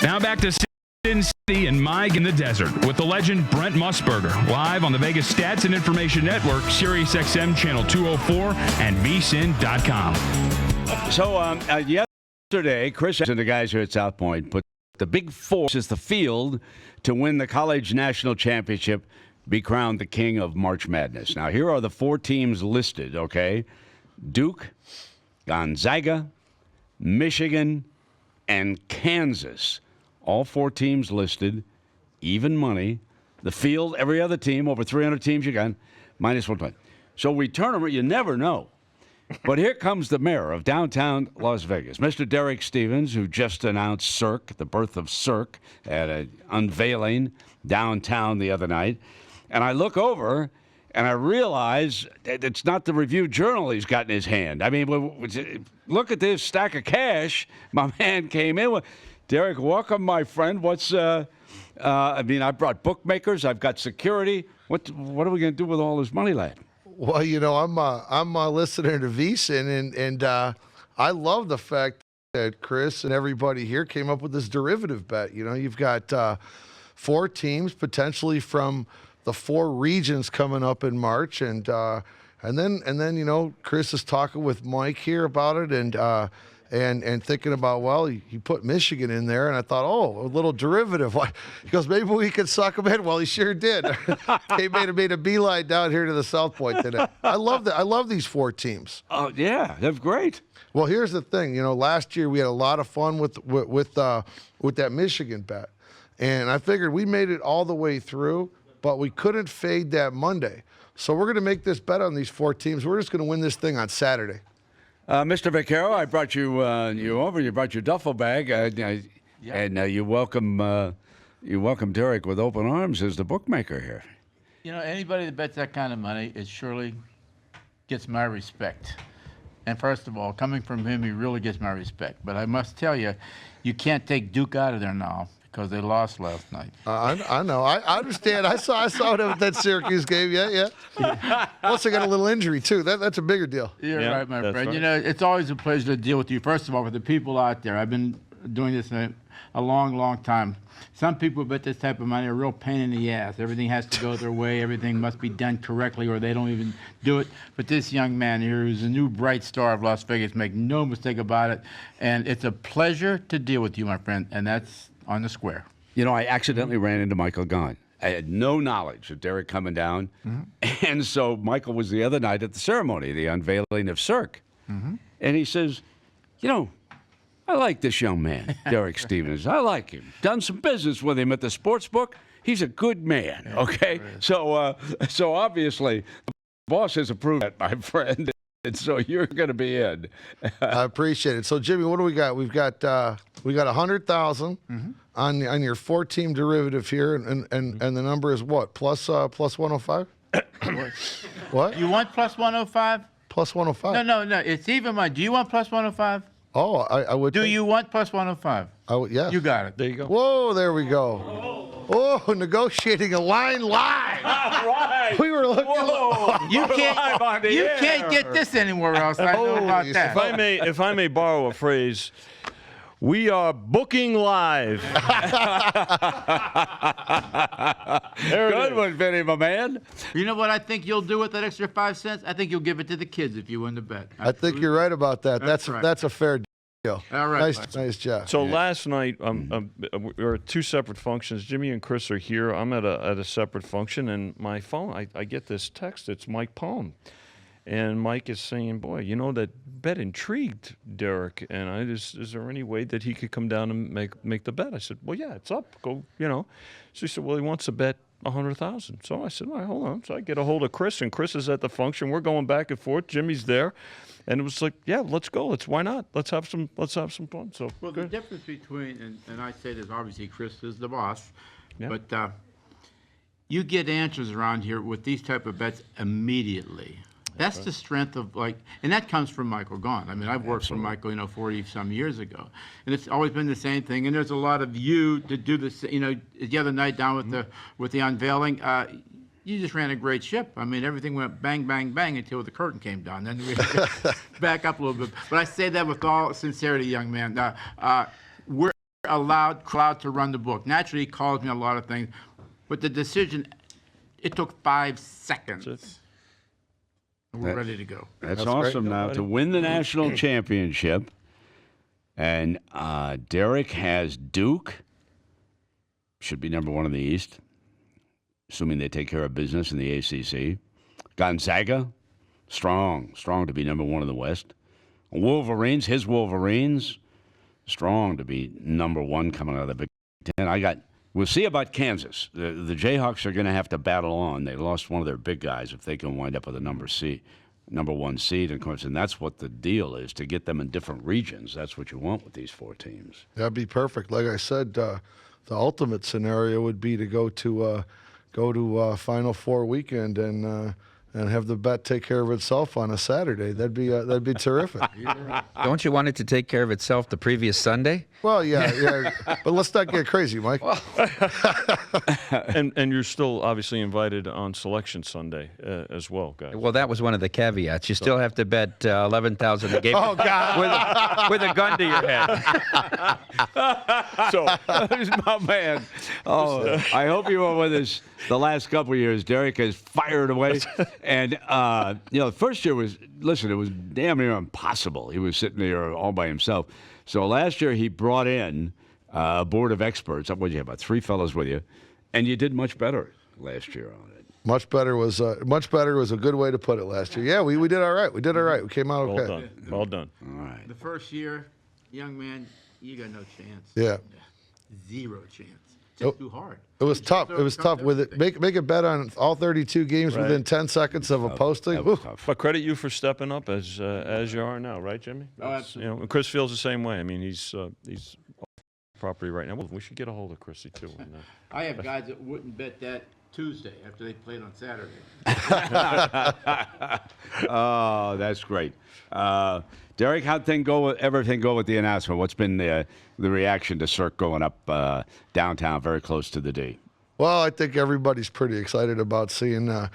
Now back to Sin City and Mike in the Desert with the legend Brent Musburger, live on the Vegas Stats and Information Network, SiriusXM Channel 204, and vsin.com. So yesterday, Chris and the guys here at South Point put the Big Four is the field to win the College National Championship, be crowned the king of March Madness. Now, here are the four teams listed, okay? Duke, Gonzaga, Michigan, and Kansas. All four teams listed, even money. The field, every other team, over 300 teams you got, minus 120. So we turn them, you never know. But here comes the mayor of downtown Las Vegas, Mr. Derek Stevens, who just announced Cirque, the birth of Cirque, at an unveiling downtown the other night. And I look over, and I realize that it's not the Review Journal he's got in his hand. I mean, look at this stack of cash my man came in with. Derek, welcome, my friend. I brought bookmakers. I've got security. What are we going to do with all this money, lad? Well, I'm listening to VSiN, and I love the fact that Chris and everybody here came up with this derivative bet. You've got four teams potentially from the four regions coming up in March, and then Chris is talking with Mike here about it, and thinking about, well, he put Michigan in there, and I thought, oh, a little derivative. He goes, maybe we could suck him in. Well, he sure did. He made a beeline down here to the South Point today. I love these four teams. Oh yeah, they're great. Well, here's the thing. Last year we had a lot of fun with that Michigan bet, and I figured we made it all the way through, but we couldn't fade that Monday. So we're going to make this bet on these four teams. We're just going to win this thing on Saturday. Mr. Vaccaro, I brought you over. You brought your duffel bag, and you welcome Derek with open arms as the bookmaker here. Anybody that bets that kind of money, it surely gets my respect. And first of all, coming from him, he really gets my respect. But I must tell you, you can't take Duke out of there now because they lost last night. I know. I understand. I saw it at that Syracuse game. Yeah. Plus, they got a little injury, too. That's a bigger deal. You're right, my friend. Right. It's always a pleasure to deal with you. First of all, with the people out there. I've been doing this a long, long time. Some people bet this type of money are a real pain in the ass. Everything has to go their way. Everything must be done correctly, or they don't even do it. But this young man here, who's a new bright star of Las Vegas, make no mistake about it. And it's a pleasure to deal with you, my friend. And that's on the square. I accidentally ran into Michael Gahn. I had no knowledge of Derek coming down. Mm-hmm. And so Michael was the other night at the ceremony, the unveiling of Cirque. Mm-hmm. And he says, I like this young man, Derek Stevens. I like him. Done some business with him at the sports book. He's a good man, okay? So obviously, the boss has approved that, my friend. And so you're going to be in. I appreciate it. So, Jimmy, what do we got? We've got 100,000 on your four-team derivative here, and the number is what? Plus 105? What? You want plus 105? Plus 105. No. It's even money. Do you want plus 105? Oh, I would. Do you want plus 105? I would. Yeah. You got it. There you go. Whoa, there we go. Oh, negotiating a line live. All right. We were looking. Whoa. You can't get this anywhere else. I know about that. If I may borrow a phrase, we are booking live. Good one, Vinny, my man. You know what I think you'll do with that extra 5 cents? I think you'll give it to the kids if you win the bet. I think you're right about that. That's a fair deal. All right. Nice job. So last night, we were at two separate functions. Jimmy and Chris are here. I'm at a separate function, and my phone, I get this text. It's Mike Palm. And Mike is saying, boy, that bet intrigued Derek. And is there any way that he could come down and make the bet? I said, well, yeah, it's up. Go, So he said, well, he wants to bet 100,000. So I said, all right, hold on. So I get a hold of Chris, and Chris is at the function. We're going back and forth. Jimmy's there. And it was like, yeah, let's go. Why not? Let's have some fun. So well, the difference between, and I say this, obviously Chris is the boss, but you get answers around here with these type of bets immediately. That's the strength of and that comes from Michael Gahn. I mean, I've worked for Michael, 40-some years ago, and it's always been the same thing. And there's a lot of you to do this. The other night down with the unveiling, you just ran a great ship. I mean, everything went bang, bang, bang until the curtain came down. Then we back up a little bit. But I say that with all sincerity, young man. allowed Cloud to run the book. Naturally, he calls me a lot of things, but the decision, it took 5 seconds. And we're ready to go. That's awesome now to win the national championship. And Derek has Duke. Should be number 1 in the East, assuming they take care of business in the ACC. Gonzaga, strong to be number 1 in the West. Wolverines, his Wolverines, strong to be number 1 coming out of the Big Ten. We'll see about Kansas. The Jayhawks are going to have to battle on. They lost one of their big guys if they can wind up with a number 1 seed. And of course, and that's what the deal is, to get them in different regions. That's what you want with these 4 teams. That'd be perfect. Like I said, the ultimate scenario would be to go to Final Four weekend and have the bet take care of itself on a Saturday. That'd be terrific. Don't you want it to take care of itself the previous Sunday? Well, yeah. But let's not get crazy, Mike. And you're still obviously invited on Selection Sunday as well, guys. Well, that was one of the caveats. You still have to bet $11,000 a game. Oh, God. with a gun to your head. So, my man. Oh, I hope you were with us the last couple of years. Derek has fired away. And, the first year it was damn near impossible. He was sitting there all by himself. So last year he brought in a board of experts. What did you have, about 3 fellows with you? And you did much better last year on it. Much better was a good way to put it last year. Yeah, we did all right. We did all right. We came out okay. Well done. All right. The first year, young man, you got no chance. Yeah. 0 chance. Just too hard. It was tough. It was tough with it. Make a bet on all 32 games within 10 seconds of a posting. That was tough. But credit you for stepping up as you are now, right, Jimmy? Oh, absolutely. Chris feels the same way. I mean, he's property right now. Well, we should get a hold of Chrissy too. And, I have guys that wouldn't bet that Tuesday after they played on Saturday. Oh, that's great. Derek, how'd everything go with the announcement? What's been the reaction to Cirque going up downtown, very close to the D? Well, I think everybody's pretty excited about seeing a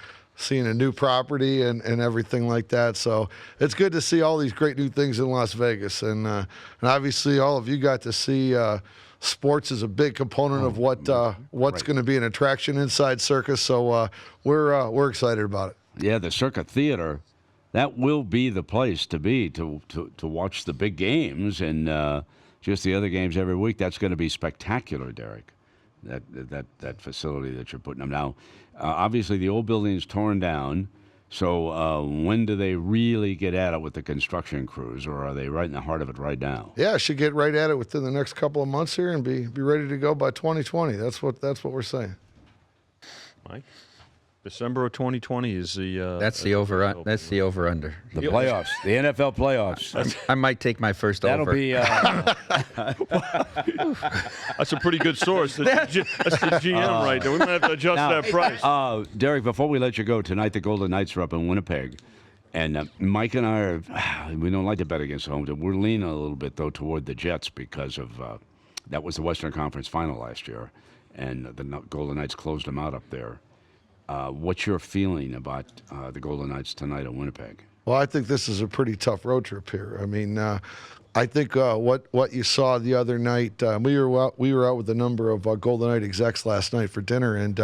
new property and everything like that. So it's good to see all these great new things in Las Vegas. And obviously all of you got to see sports is a big component of what's going to be an attraction inside Circus. So we're excited about it. Yeah, the Circa Theater, that will be the place to be to watch the big games and just the other games every week. That's going to be spectacular, Derek. That facility that you're putting up now. Obviously, the old building is torn down. So when do they really get at it with the construction crews, or are they right in the heart of it right now? Yeah, should get right at it within the next couple of months here and be ready to go by 2020. That's what we're saying. Mike, December of 2020 is the. That's the over. That's the over under. The playoffs, the NFL playoffs. I might take my first That'll over. be. That's a pretty good source. That's the GM right there. We might have to adjust that price. Derek, before we let you go, tonight the Golden Knights are up in Winnipeg. And Mike and I we don't like to bet against home. We're leaning a little bit, though, toward the Jets because of that was the Western Conference final last year. And the Golden Knights closed them out up there. What's your feeling about the Golden Knights tonight in Winnipeg? Well, I think this is a pretty tough road trip here. I mean, I think what you saw the other night, we were out with a number of Golden Knight execs last night for dinner and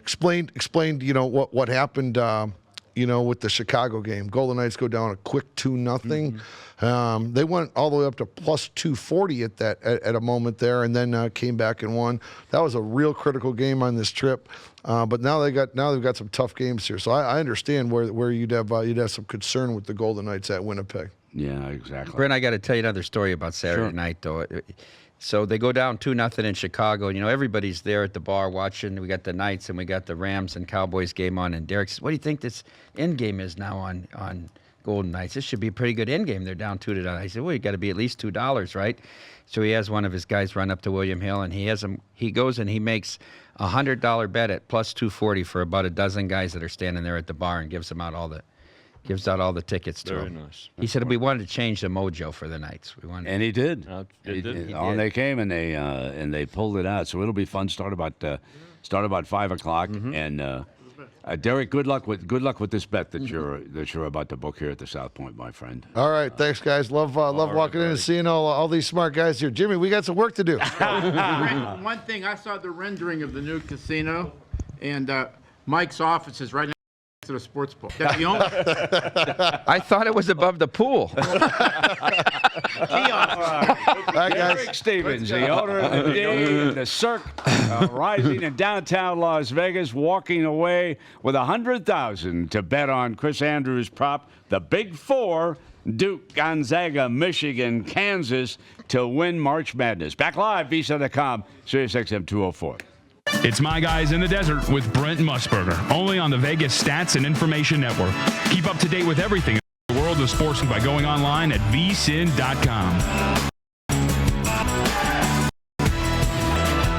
explained what happened with the Chicago game. Golden Knights go down a quick 2-0. They went all the way up to plus 240 at a moment there, and then came back and won. That was a real critical game on this trip. But now they've got some tough games here. So I understand where you'd have some concern with the Golden Knights at Winnipeg. Yeah, exactly. Brent, I got to tell you another story about Saturday night, though. So they go down 2-0 in Chicago. And, everybody's there at the bar watching. We got the Knights and we got the Rams and Cowboys game on. And Derek says, what do you think this end game is now on Golden Knights? This should be a pretty good end game. They're down 2-0. I said, well, you got to be at least $2, right? So he has one of his guys run up to William Hill, and he goes and he makes a $100 bet at plus 240 for about a dozen guys that are standing there at the bar and gives out all the tickets to Very them. nice. He said we wanted to change the mojo for the Knights. And he did. They came and they pulled it out. So it'll be fun. Start about 5 o'clock. And Derek, good luck with this bet that you're about to book here at the South Point, my friend. All right, thanks, guys. Love walking in and seeing all these smart guys here. Jimmy, we got some work to do. One thing, I saw the rendering of the new casino, and Mike's office is right next to the sports book. That's the only I thought it was above the pool. Bye, guys. Derek Stevens, the owner of the D, the Circa Rising in downtown Las Vegas, walking away with $100,000 to bet on Chris Andrews' prop, the Big Four, Duke, Gonzaga, Michigan, Kansas, to win March Madness. Back live, VSiN.com, SiriusXM 204. It's My Guys in the Desert with Brent Musburger, only on the Vegas Stats and Information Network. Keep up to date with everything in the world of sports by going online at VSiN.com.